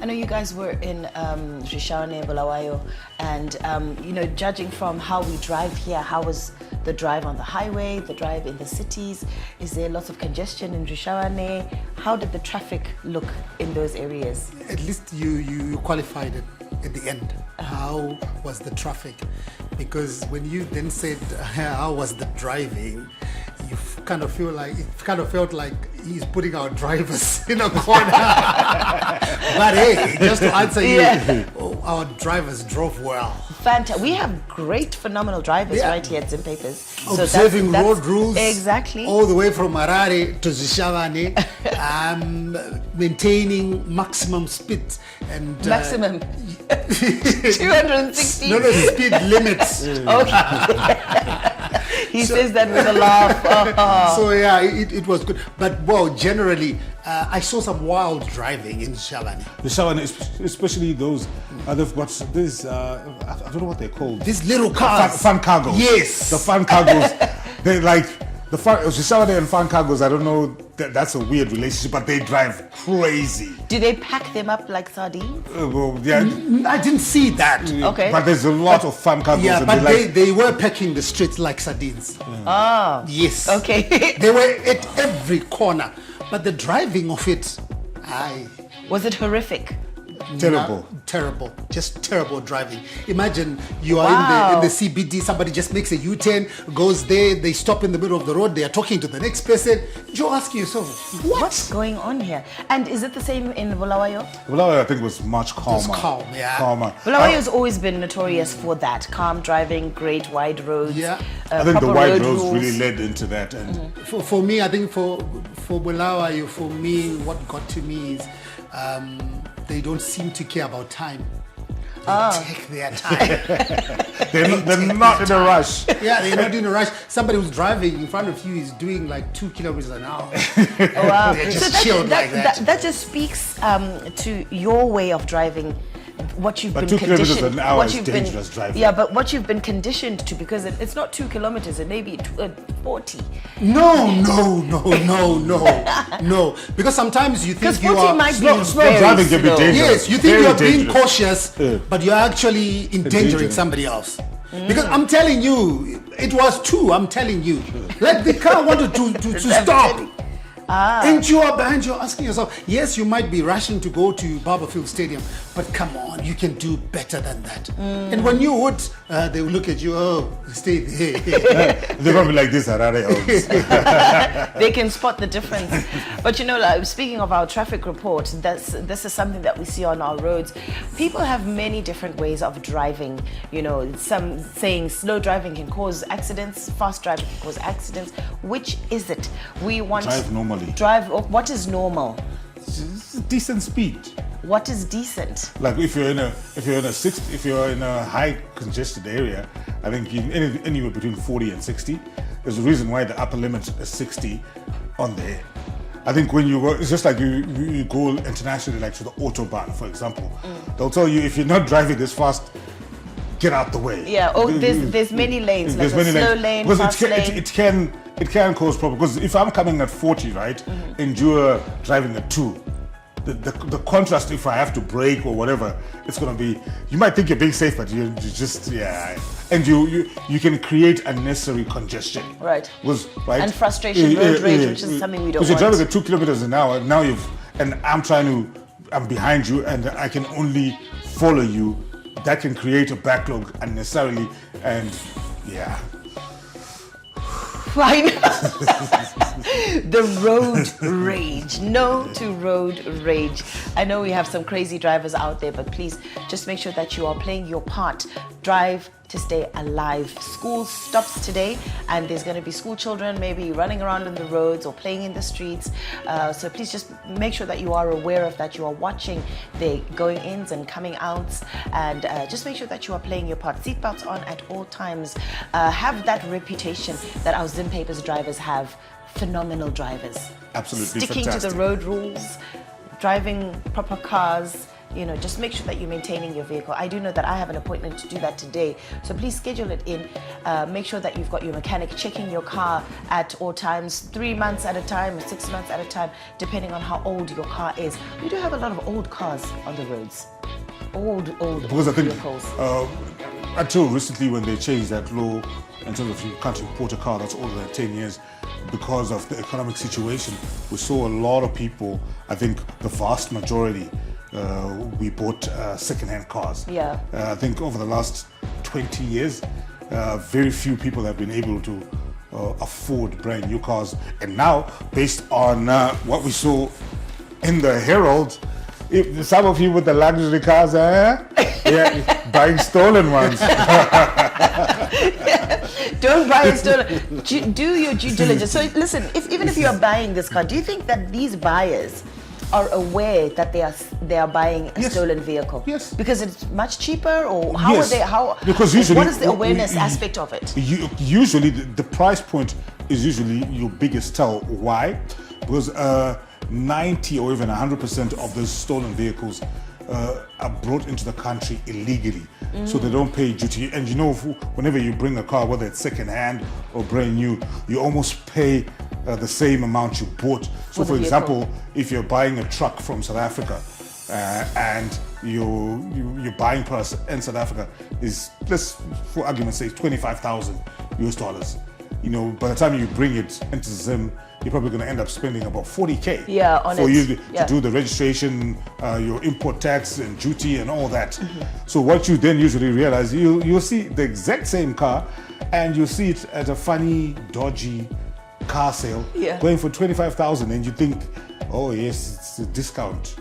I know you guys were in Zvishavane, Bulawayo, and judging from how we drive here, how was the drive on the highway, the drive in the cities? Is there lots of congestion in Zvishavane? How did the traffic look in those areas? At least you qualified it at the end. How was the traffic? Because when you then said how was the driving, you kind of felt like he's putting our drivers in a corner. But hey, just to answer you, our drivers drove well. Fantastic. We have great, phenomenal drivers right here at Zimbabwe. So observing road rules. Exactly. All the way from Harare to Zvishavane, maintaining maximum speed and maximum 260. No, speed limits. Okay. He says that with a laugh. So yeah, it was good. But well, generally, I saw some wild driving in Zvishavane. Zvishavane, especially those, they've got this, I don't know what they're called. These little cars. Fun cargos. Yes. The fun cargos. They like, Zvishavane and fun cargos, I don't know, that's a weird relationship, but they drive crazy. Do they pack them up like sardines? Well, yeah. I didn't see that. Okay. But there's a lot of fun cargos. Yeah, but they were packing the streets like sardines. Ah. Yes. Okay. They were at every corner. But the driving of it, was it horrific? Terrible. Terrible. Just terrible driving. Imagine you are in the CBD, somebody just makes a U-turn, goes there, they stop in the middle of the road, they are talking to the next person. You're asking yourself, what's going on here? And is it the same in Bulawayo? Bulawayo, I think, was much calmer. It was calm, yeah. Calmer. Bulawayo has always been notorious for that. Calm driving, great wide roads. Yeah. I think the wide roads really led into that. And for me, I think for Bulawayo, for me, what got to me is they don't seem to care about time. They take their time. they're not in a rush. Yeah, they're not in a rush. Somebody who's driving in front of you is doing like 2 kilometers an hour. Oh, wow. They're just chilled like that. That just speaks to your way of driving. What you've been 2 kilometers conditioned. an hour is dangerous driving. Yeah, but what you've been conditioned to, because it's not 2 kilometers, it may be 40. No. Because sometimes you think you are might slow driving can be dangerous. Yes, you think Very you are being dangerous. cautious, but you're actually endangering somebody else. Because I'm telling you, it was 2. I'm telling you, like the car wanted to stop. And you're asking yourself, yes, you might be rushing to go to Barberfield Stadium, but come on, you can do better than that. And when you would, they will look at you, stay there. They're probably like this, Harare. They can spot the difference. But speaking of our traffic report, this is something that we see on our roads. People have many different ways of driving. Some saying slow driving can cause accidents, fast driving can cause accidents. Which is it? We want drive normally. What is normal? Decent speed. What is decent? Like if you're in a high congested area, I think anywhere between 40 and 60. There's a reason why the upper limit is 60 on there. I think when you go, it's just like you go internationally, like to the Autobahn, for example. They'll tell you if you're not driving this fast, get out the way. Yeah. There's many lanes. There's like a slow lane, fast lane. It can cause problems, because if I'm coming at 40, right, and you're driving at 2, the contrast, if I have to brake or whatever, it's going to be, you might think you're being safe, but you just, and you can create unnecessary congestion. Right. Right? And frustration, road rage, which is something we don't want. Because you're driving at 2 kilometers an hour, now and I'm behind you and I can only follow you. That can create a backlog unnecessarily, and Fine. The road rage. No to road rage. I know we have some crazy drivers out there, but please just make sure that you are playing your part. Drive to stay alive. School stops today, and there's going to be school children maybe running around on the roads or playing in the streets. So please just make sure that you are aware of that. You are watching the going ins and coming outs, and just make sure that you are playing your part. Seatbelts on at all times. Have that reputation that our Zimbabwe's drivers have. Phenomenal drivers. Absolutely Sticking fantastic. to the road rules, driving proper cars, just make sure that you're maintaining your vehicle. I do know that I have an appointment to do that today, so please schedule it in. Make sure that you've got your mechanic checking your car at all times, 3 months at a time or 6 months at a time, depending on how old your car is. We do have a lot of old cars on the roads. Old because I think vehicles. until recently, when they changed that law in terms of you can't import a car that's older than 10 years, because of the economic situation, we saw a lot of people, I think the vast majority, we bought second-hand cars. Yeah. I think over the last 20 years, very few people have been able to afford brand new cars. And now, based on what we saw in the Herald, if some of you with the luxury cars, buying stolen ones. Don't buy it stolen. Do your due diligence. So listen, even if you are buying this car, do you think that these buyers are aware that they are buying a stolen vehicle? Yes. Because it's much cheaper, or how Yes. are they? How? Because usually, what is the awareness aspect of it? Usually, the price point is usually your biggest tell. Why? Because 90 or even 100% of those stolen vehicles are brought into the country illegally, so they don't pay duty. And whenever you bring a car, whether it's second-hand or brand new, you almost pay the same amount you bought. So, for example, if you're buying a truck from South Africa and your buying price in South Africa is, let's for argument's sake, $25,000. By the time you bring it into Zim, you're probably going to end up spending about 40K for you to do the registration, your import tax and duty and all that. So what you then usually realize, you'll see the exact same car and you'll see it at a funny, dodgy car sale going for 25,000, and you think, oh yes, it's a discount.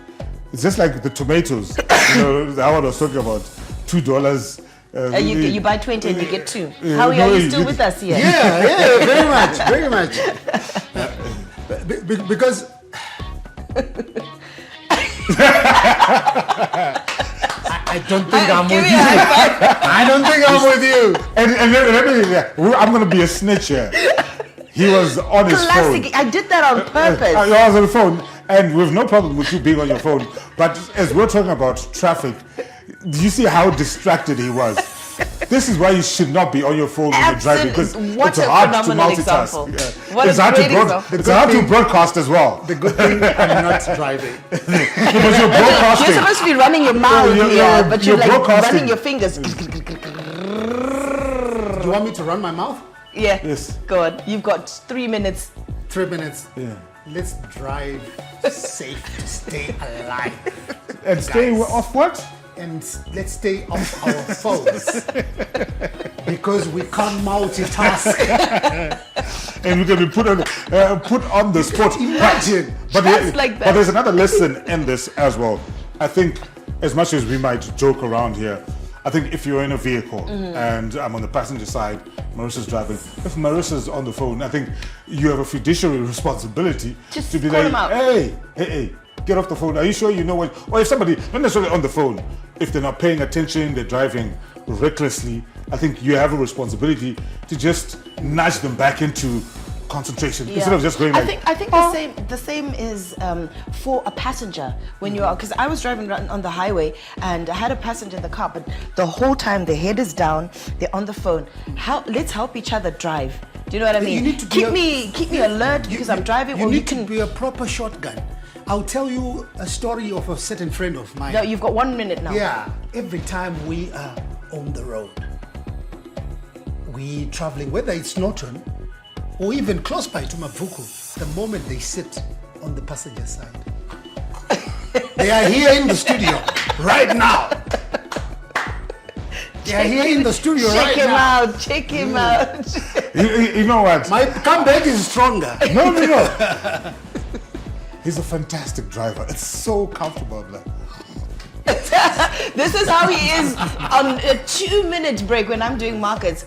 It's just like the tomatoes, that one I was talking about, $2. You buy 20 and you get 2. How are you still with us here? Yeah, very much. Because I don't think I'm with you. I don't think I'm with you. And let me, I'm going to be a snitch here. He was on his phone. I did that on purpose. I was on the phone, and we have no problem with you being on your phone. But as we're talking about traffic, do you see how distracted he was? This is why you should not be on your phone when you're driving, because it's hard to multitask. It's hard to broadcast as well. The good thing I'm not driving. Because you're broadcasting. You're supposed to be running your mouth but you're like running your fingers. Do you want me to run my mouth? Yeah. Yes. Go on. You've got 3 minutes. 3 minutes. Yeah. Let's drive safe to stay alive. And stay off what? And let's stay off our phones. Because we can't multitask. And we're going to be put on the spot. Imagine. But like that. But there's another lesson in this as well. I think, as much as we might joke around here, I think if you're in a vehicle and I'm on the passenger side, Marissa's driving, if Marissa's on the phone, I think you have a fiduciary responsibility just to be call like, them out. hey, get off the phone. Are you sure you know what? Or if somebody, not necessarily on the phone, if they're not paying attention, they're driving recklessly, I think you have a responsibility to just nudge them back into concentration instead of just going like. I think the same is for a passenger when you are, because I was driving on the highway and I had a passenger in the car, but the whole time their head is down, they're on the phone. Let's help each other drive. Do you know what I mean? You need to keep me alert because I'm driving. You need to be a proper shotgun. I'll tell you a story of a certain friend of mine. No, you've got 1 minute now. Yeah, every time we are on the road, we traveling, whether it's Norton or even close by to Mavuku, the moment they sit on the passenger side, they are here in the studio right now. They are here in the studio right now. Check him out. You know what? My comeback is stronger. No. He's a fantastic driver. It's so comfortable. This is how he is on a 2-minute break when I'm doing markets.